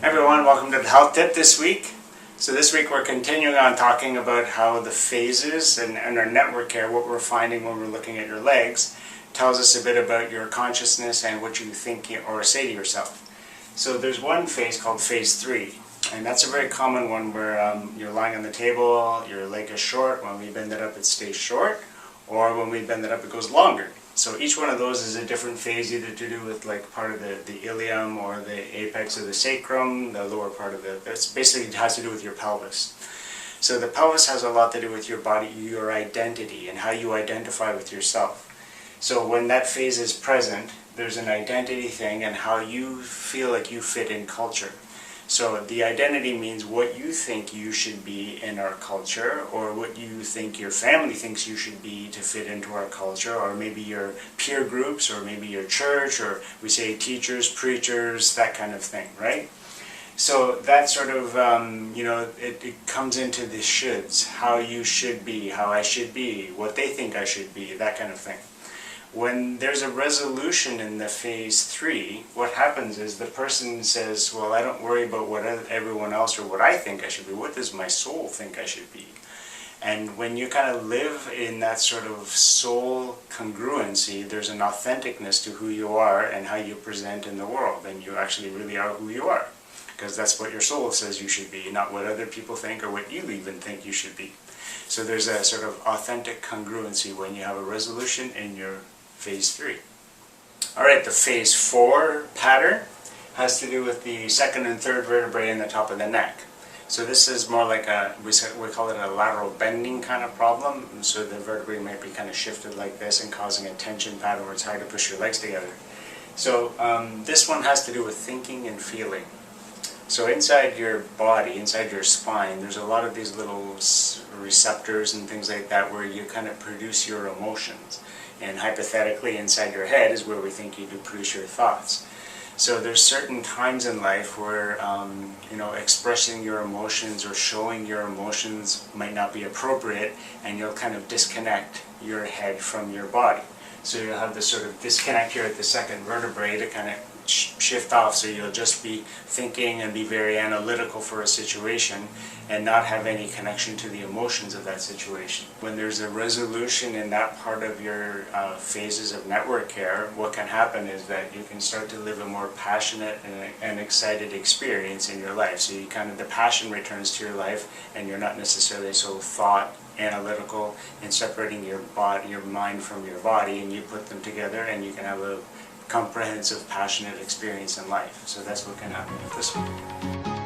Hi everyone, welcome to the Health Tip this week. So this week we're continuing on talking about how the phases and our network care, what we're finding when we're looking at your legs, tells us a bit about your consciousness and what you think or say to yourself. So there's one phase called phase 3, and that's a very common one where you're lying on the table, your leg is short. When we bend it up it stays short, or when we bend it up it goes longer. So each one of those is a different phase, either to do with like part of the ilium or the apex of the sacrum, the lower part of it basically has to do with your pelvis. So the pelvis has a lot to do with your body, your identity, and how you identify with yourself. So when that phase is present, there's an identity thing and how you feel like you fit in culture. So the identity means what you think you should be in our culture, or what you think your family thinks you should be to fit into our culture, or maybe your peer groups, or maybe your church, or we say teachers, preachers, that kind of thing, right? So that sort of, it comes into the shoulds, how you should be, how I should be, what they think I should be, that kind of thing. When there's a resolution in the phase 3, what happens is the person says, well, I don't worry about what everyone else or what I think I should be. What does my soul think I should be? And when you kind of live in that sort of soul congruency, there's an authenticness to who you are and how you present in the world. And you actually really are who you are, because that's what your soul says you should be, not what other people think or what you even think you should be. So there's a sort of authentic congruency when you have a resolution in your phase 3. Alright, the phase 4 pattern has to do with the second and third vertebrae in the top of the neck. So this is more like we call it a lateral bending kind of problem. So the vertebrae might be kind of shifted like this and causing a tension pattern where it's hard to push your legs together. So this one has to do with thinking and feeling. So inside your body, inside your spine, there's a lot of these little receptors and things like that where you kind of produce your emotions. And hypothetically, inside your head is where we think you do produce your thoughts. So there's certain times in life where, expressing your emotions or showing your emotions might not be appropriate, and you'll kind of disconnect your head from your body. So you'll have this sort of disconnect here at the second vertebrae to kind of shift off, so you'll just be thinking and be very analytical for a situation and not have any connection to the emotions of that situation. When there's a resolution in that part of your phases of network care, what can happen is that you can start to live a more passionate and excited experience in your life. So you kind of, the passion returns to your life, and you're not necessarily so thought analytical and separating your body, your mind from your body, and you put them together and you can have a comprehensive, passionate experience in life. So that's what can happen with this one.